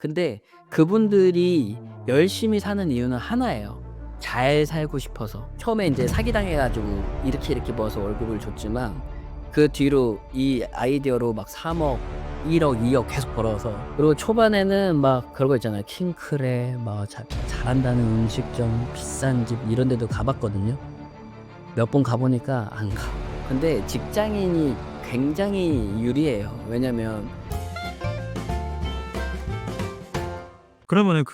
근데 그분들이 열심히 사는 이유는 하나예요. 잘 살고 싶어서. 처음에 인제 사기당해 가지고 이렇게 모아서 월급을 줬지만 그 뒤로 이 아이디어로 막 3억, 1억, 2억 계속 벌어서, 그리고 초반에는 막 그런 거 있잖아요. 킹크랩 막 잘한다는 음식점, 비싼 집 이런 데도 가 봤거든요. 몇 번 가 보니까 안 가. 근데 직장인이 굉장히 유리해요. 왜냐면 그러면은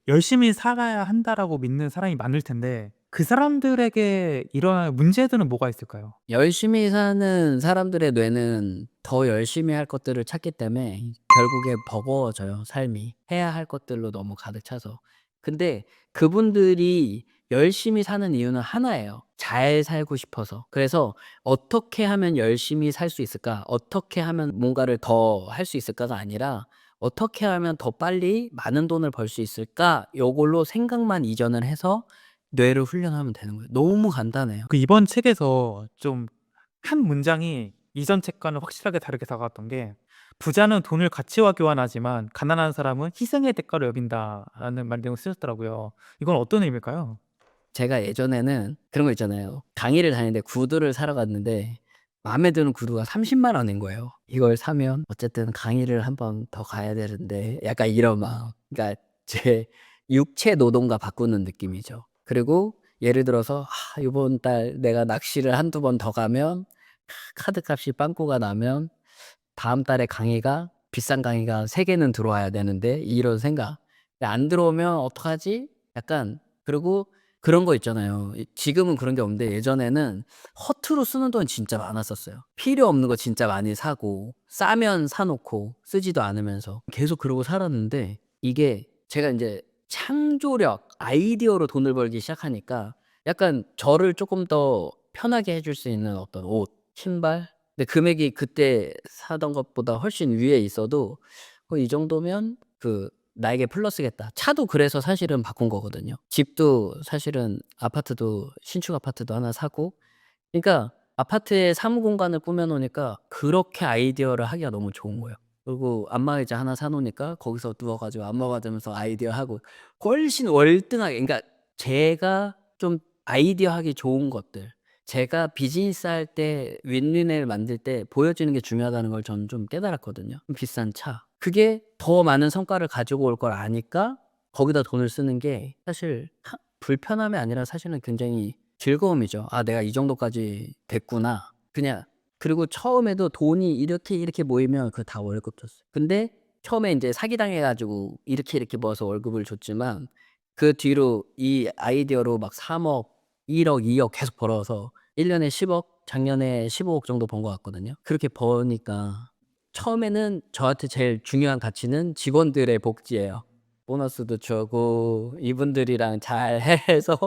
열심히 살아야 한다라고 믿는 사람이 많을 텐데 그 사람들에게 일어날 문제들은 뭐가 있을까요? 열심히 사는 사람들의 뇌는 더 열심히 할 것들을 찾기 때문에 결국에 버거워져요, 삶이. 해야 할 것들로 너무 가득 차서. 근데 그분들이 열심히 사는 이유는 하나예요. 잘 살고 싶어서. 그래서 '어떻게 하면 열심히 살 수 있을까? 어떻게 하면 뭔가를 더 할 수 있을까?'가 아니라 '어떻게 하면 더 빨리 많은 돈을 벌 수 있을까?' 요걸로 생각만 이전을 해서 뇌를 훈련하면 되는 거예요. 너무 간단해요. 이번 책에서 좀 한 문장이 이전 책과는 확실하게 다르게 다가왔던 게 "부자는 돈을 가치와 교환하지만 가난한 사람은 희생의 대가로 여긴다."라는 말 내용을 쓰셨더라고요. 이건 어떤 의미일까요? 제가 예전에는 그런 거 있잖아요. 강의를 다니는데 구두를 사러 갔는데 마음에 드는 구두가 30만 원인 거예요. '이걸 사면 어쨌든 강의를 한 번 더 가야 되는데.' 약간 이런 마음. 그러니까 제 육체 노동과 바꾸는 느낌이죠. 그리고 예를 들어서 '아 요번 달 내가 낚시를 한두 번 더 가면 카드값이 빵꾸가 나면 다음 달에 강의가 비싼 강의가 3 개는 들어와야 되는데.' 이런 생각. '근데 안 들어오면 어떡하지?' 약간. 그리고 그런 거 있잖아요. 지금은 그런 게 없는데 예전에는 허투루 쓰는 돈 진짜 많았었어요. 필요 없는 거 진짜 많이 사고 싸면 사 놓고 쓰지도 않으면서 계속 그러고 살았는데, 이게 제가 인제 창조력, 아이디어로 돈을 벌기 시작하니까 약간 저를 쪼끔 더 편하게 해줄 수 있는 어떤 옷, 신발, 근데 금액이 그때 사던 것보다 훨씬 위에 있어도 이 정도면 나에게 플러스겠다. 차도 그래서 사실은 바꾼 거거든요. 집도 사실은 아파트도 신축 아파트도 하나 사고, 그러니까 아파트에 사무 공간을 꾸며 놓으니까 그렇게 아이디어를 하기가 너무 좋은 거예요. 그리고 안마의자 하나 사 놓으니까 거기서 누워 가지고 안마 받으면서 아이디어 하고 훨씬 월등하게, 그러니까 제가 좀 아이디어 하기 좋은 것들, 제가 비즈니스 할 때 윈윈을 만들 때 보여지는 게 중요하다는 걸 저는 좀 깨달았거든요. 비싼 차. 그게 더 많은 성과를 가지고 올 걸 아니까 거기다 돈을 쓰는 게 사실 불편함이 아니라 사실은 굉장히 즐거움이죠. '아 내가 이 정도까지 됐구나.' 그냥. 그리고 처음에도 돈이 이렇게 모이면 그거 다 월급 줬어요. 근데 처음에 인제 사기당해 가지고 이렇게 모아서 월급을 줬지만 그 뒤로 이 아이디어로 막 3억, 1억, 2억 계속 벌어서 1 년에 10억, 작년에 15억 정도 번 것 같거든요. 그렇게 버니까 처음에는 저한테 제일 중요한 가치는 직원들의 복지예요. 보너스도 주고 이분들이랑 잘 해서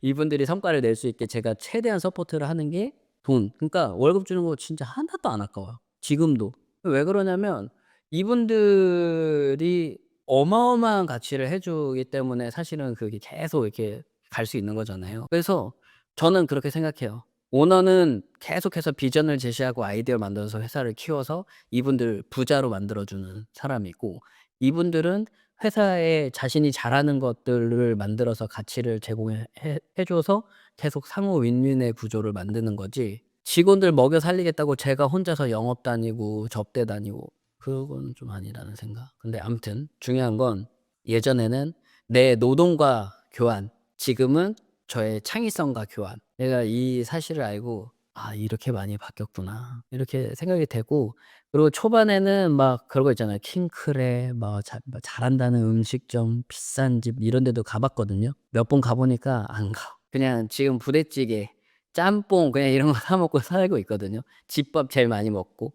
이분들이 성과를 낼 수 있게 제가 최대한 서포트를 하는 게 돈. 그러니까 월급 주는 거 진짜 하나도 안 아까워요, 지금도. 왜 그러냐면 이분들이 어마어마한 가치를 해 주기 때문에 사실은 그게 계속 이렇게 갈 수 있는 거잖아요. 그래서 저는 그렇게 생각해요. 오너는 계속해서 비전을 제시하고 아이디어를 만들어서 회사를 키워서 이분들 부자로 만들어 주는 사람이고, 이분들은 회사에 자신이 잘하는 것들을 만들어서 가치를 제공해 해 줘서 계속 상호 윈윈의 구조를 만드는 거지, 직원들 먹여 살리겠다고 제가 혼자서 영업 다니고 접대 다니고 그건 좀 아니라는 생각. 근데 아무튼 중요한 건 예전에는 내 노동과 교환, 지금은 저의 창의성과 교환. 내가 이 사실을 알고 '아 이렇게 많이 바뀌었구나.' 이렇게 생각이 되고, 그리고 초반에는 막 그런 거 있잖아요. 킹크랩 뭐 잘한다는 음식점, 비싼 집 이런 데도 가 봤거든요. 몇 번 가 보니까 안 가. 그냥 지금 부대찌개, 짬뽕 그냥 이런 거 사 먹고 살고 있거든요. 집밥 제일 많이 먹고.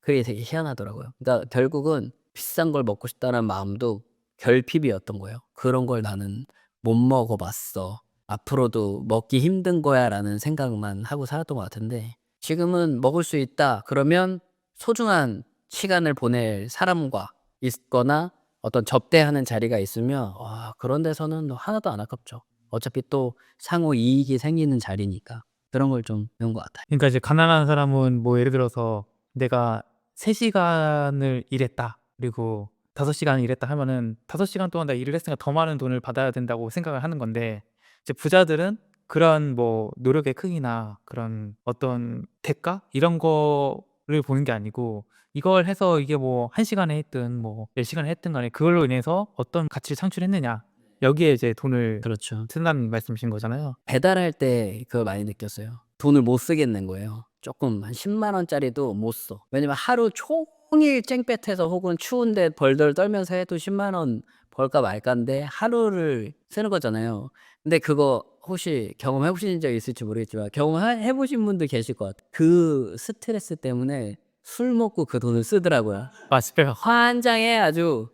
그게 되게 희한하더라고요. 그러니까 결국은 비싼 걸 먹고 싶다는 마음도 결핍이었던 거예요. '그런 걸 나는 못 먹어 봤어. 앞으로도 먹기 힘든 거야.'라는 생각만 하고 살았던 것 같은데, 지금은 먹을 수 있다 그러면 소중한 시간을 보낼 사람과 있거나 어떤 접대하는 자리가 있으면 와 그런 데서는 하나도 안 아깝죠. 어차피 또 상호 이익이 생기는 자리니까. 그런 걸 좀 배운 것 같아요. 그러니까 이제 가난한 사람은 뭐 예를 들어서 내가 3 시간을 일했다. 그리고 5시간 일했다 하면은 5시간 동안 내가 일을 했으니까 더 많은 돈을 받아야 된다고 생각을 하는 건데, 이제 부자들은 그런 뭐 노력의 크기나 그런 어떤 대가 이런 거를 보는 게 아니고, 이걸 해서 이게 뭐 1시간에 했든 뭐 10시간에 했든 간에 그걸로 인해서 어떤 가치를 창출했느냐, 여기에 이제 돈을 그렇죠. 쓴다는 말씀이신 거잖아요. 배달할 때 그걸 많이 느꼈어요. 돈을 못 쓰겠는 거예요. 쪼끔 한 10만 원짜리도 못 써. 왜냐면 하루 종일 쨍긋해서 혹은 추운데 벌덜 떨면서 해도 10만 원 벌까 말까인데 하루를 쓰는 거잖아요. 근데 그거 혹시 경험해 보신 적 있을지 모르겠지만 경험해 보신 분들 계실 것 같아요. 그 스트레스 때문에 술 먹고 그 돈을 쓰더라고요. 맞아요. 환장해 아주.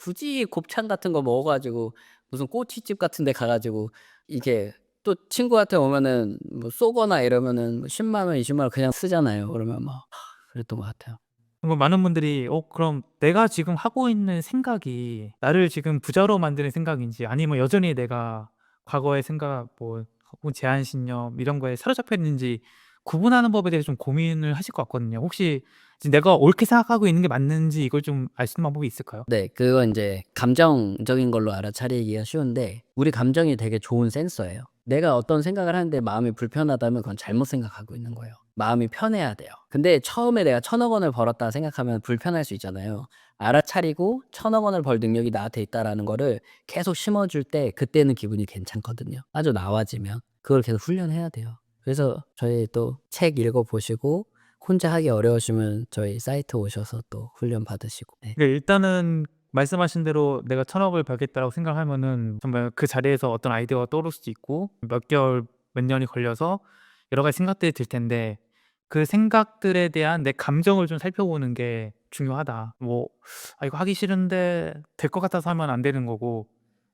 굳이 곱창 같은 거 먹어 가지고 무슨 꼬치집 같은 데 가 가지고 이게 또 친구한테 오면은 뭐 쏘거나 이러면은 뭐 10만 원, 20만 원 그냥 쓰잖아요. 그러면 막 그랬던 것 같아요. 뭐 많은 분들이 그럼 내가 지금 하고 있는 생각이 나를 지금 부자로 만드는 생각인지, 아니면 여전히 내가 과거의 생각 뭐 혹은 제한 신념 이런 거에 사로잡혀 있는지 구분하는 법에 대해서 좀 고민을 하실 것 같거든요. 혹시 지금 내가 옳게 생각하고 있는 게 맞는지 이걸 좀 알 수 있는 방법이 있을까요? 네. 그건 인제 감정적인 걸로 알아차리기가 쉬운데 우리 감정이 되게 좋은 센서예요. 내가 어떤 생각을 하는데 마음이 불편하다면 그건 잘못 생각하고 있는 거예요. 마음이 편해야 돼요. 근데 처음에 내가 1,000억 원을 벌었다 생각하면 불편할 수 있잖아요. 알아차리고 1,000억 원을 벌 능력이 나한테 있다라는 거를 계속 심어줄 때 그때는 기분이 괜찮거든요. 아주 나아지면. 그걸 계속 훈련해야 돼요. 그래서 저희 또 책 읽어 보시고 혼자 하기 어려우시면 저희 사이트 오셔서 또 훈련 받으시고. 네. 네, 일단은 말씀하신 대로 내가 1,000억을 벌겠다라고 생각하면은 정말 그 자리에서 어떤 아이디어가 떠오를 수도 있고 몇 개월, 몇 년이 걸려서 여러 가지 생각들이 들 텐데, 그 생각들에 대한 내 감정을 좀 살펴보는 게 중요하다. 뭐 '아 이거 하기 싫은데 될 것 같아서 하면 안 되는 거고,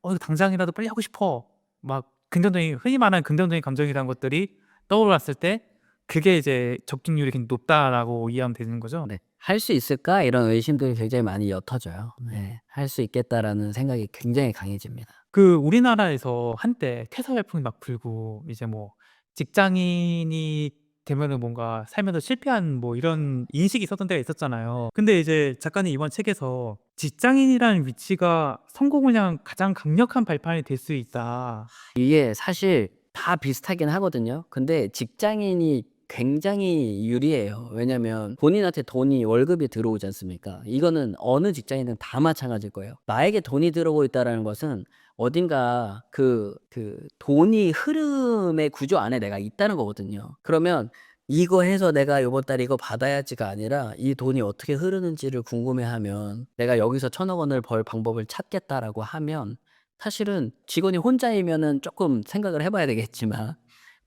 이거 당장이라도 빨리 하고 싶어.' 막 긍정적인, 흔히 말하는 긍정적인 감정이라는 것들이 떠올랐을 때 그게 이제 적중률이 굉장히 높다라고 이해하면 되는 거죠? 네. '할 수 있을까?' 이런 의심들이 굉장히 많이 옅어져요. 네. '할 수 있겠다.'라는 생각이 굉장히 강해집니다. 그 우리나라에서 한때 퇴사 열풍이 막 불고, 이제 뭐 직장인이 되면은 뭔가 살면서 실패한 뭐 이런 인식이 있었던 때가 있었잖아요. 근데 이제 작가님 이번 책에서 직장인이라는 위치가 성공을 향한 가장 강력한 발판이 될 수 있다. 이게 사실 다 비슷하긴 하거든요. 근데 직장인이 굉장히 유리해요. 왜냐면 본인한테 돈이 월급이 들어오지 않습니까? 이거는 어느 직장이든 다 마찬가지일 거예요. 나에게 돈이 들어오고 있다라는 것은 어딘가 돈이 흐름의 구조 안에 내가 있다는 거거든요. 그러면 이거 해서 내가 요번 달에 이거 받아야지가 아니라 이 돈이 어떻게 흐르는지를 궁금해하면 내가 여기서 1,000억 원을 벌 방법을 찾겠다라고 하면 사실은 직원이 혼자이면은 쪼끔 생각을 해 봐야 되겠지만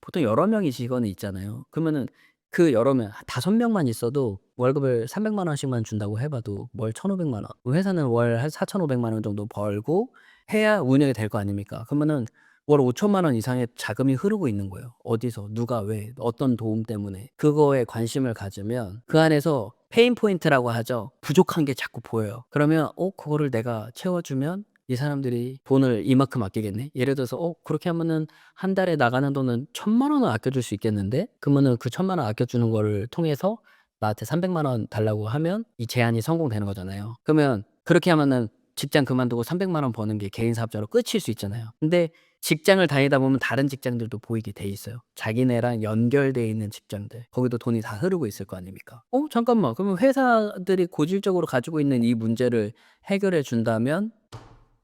보통 여러 명이 직원이 있잖아요. 그러면은 그 여러 명 한 5 명만 있어도 월급을 300만 원씩만 준다고 해 봐도 월 1,500만 원. 그 회사는 월 한 4,500만 원 정도 벌고 해야 운영이 될 거 아닙니까? 그러면은 월 5천만 원 이상의 자금이 흐르고 있는 거예요. 어디서 누가 왜 어떤 도움 때문에. 그거에 관심을 가지면 그 안에서 페인 포인트라고 하죠. 부족한 게 자꾸 보여요. 그러면 그거를 내가 채워 주면 이 사람들이 돈을 이만큼 아끼겠네. 예를 들어서 그렇게 하면은 한 달에 나가는 돈은 1,000만 원을 아껴줄 수 있겠는데? 그러면은 그 1,000만 원 아껴주는 거를 통해서 나한테 300만 원 달라고 하면 이 제안이 성공되는 거잖아요. 그러면 그렇게 하면은 직장 그만두고 300만 원 버는 게 개인 사업자로 끝일 수 있잖아요. 근데 직장을 다니다 보면 다른 직장들도 보이게 돼 있어요. 자기네랑 연결돼 있는 직장들. 거기도 돈이 다 흐르고 있을 거 아닙니까? 잠깐만. 그러면 회사들이 고질적으로 가지고 있는 이 문제를 해결해 준다면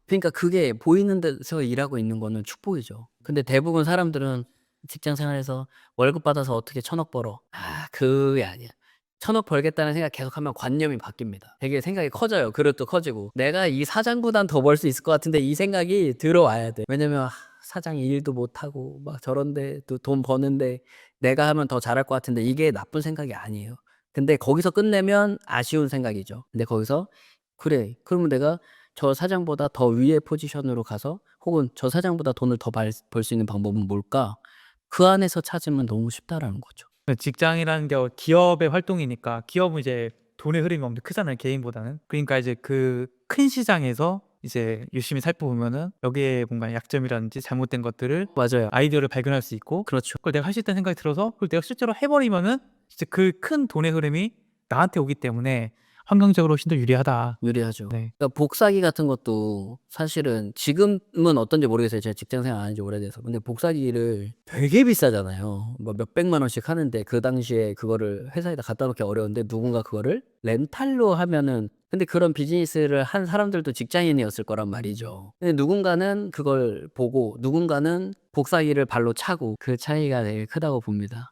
그러니까 그게 보이는 데서 일하고 있는 거는 축복이죠. 근데 대부분 사람들은 직장 생활에서 월급 받아서 어떻게 1,000억 벌어. 그게 아니야. 1,000억 벌겠다는 생각 계속하면 관념이 바뀝니다. 되게 생각이 커져요. 그릇도 커지고. '내가 이 사장보단 더 벌 수 있을 것 같은데.' 이 생각이 들어와야 돼. 왜냐면 사장이 일도 못하고 막 저런데 또 돈 버는데 내가 하면 더 잘할 것 같은데 이게 나쁜 생각이 아니에요. 근데 거기서 끝내면 아쉬운 생각이죠. 근데 거기서 '그래. 그러면 내가 저 사장보다 더 위의 포지션으로 가서 혹은 저 사장보다 돈을 더 벌 수 있는 방법은 뭘까?' 그 안에서 찾으면 너무 쉽다라는 거죠. 직장이라는 게 기업의 활동이니까, 기업은 이제 돈의 흐름이 엄청 크잖아요, 개인보다는. 그러니까 이제 그 큰 시장에서 이제 유심히 살펴보면은 여기에 뭔가 약점이라든지 잘못된 것들을, 맞아요. 아이디어를 발견할 수 있고, 그렇죠. 그걸 내가 할 수 있다는 생각이 들어서 그걸 내가 실제로 해 버리면은 진짜 그 큰 돈의 흐름이 나한테 오기 때문에 환경적으로 훨씬 더 유리하다. 유리하죠. 네. 그러니까 복사기 같은 것도 사실은 지금은 어떤지 모르겠어요. 제가 직장 생활 안 한 지 오래돼서. 근데 복사기를 되게 비싸잖아요. 뭐 몇백만 원씩 하는데 그 당시에 그거를 회사에다 갖다 놓기 어려운데 누군가 그거를 렌탈로 하면은, 근데 그런 비즈니스를 한 사람들도 직장인이었을 거란 말이죠. 근데 누군가는 그걸 보고 누군가는 복사기를 발로 차고, 그 차이가 되게 크다고 봅니다.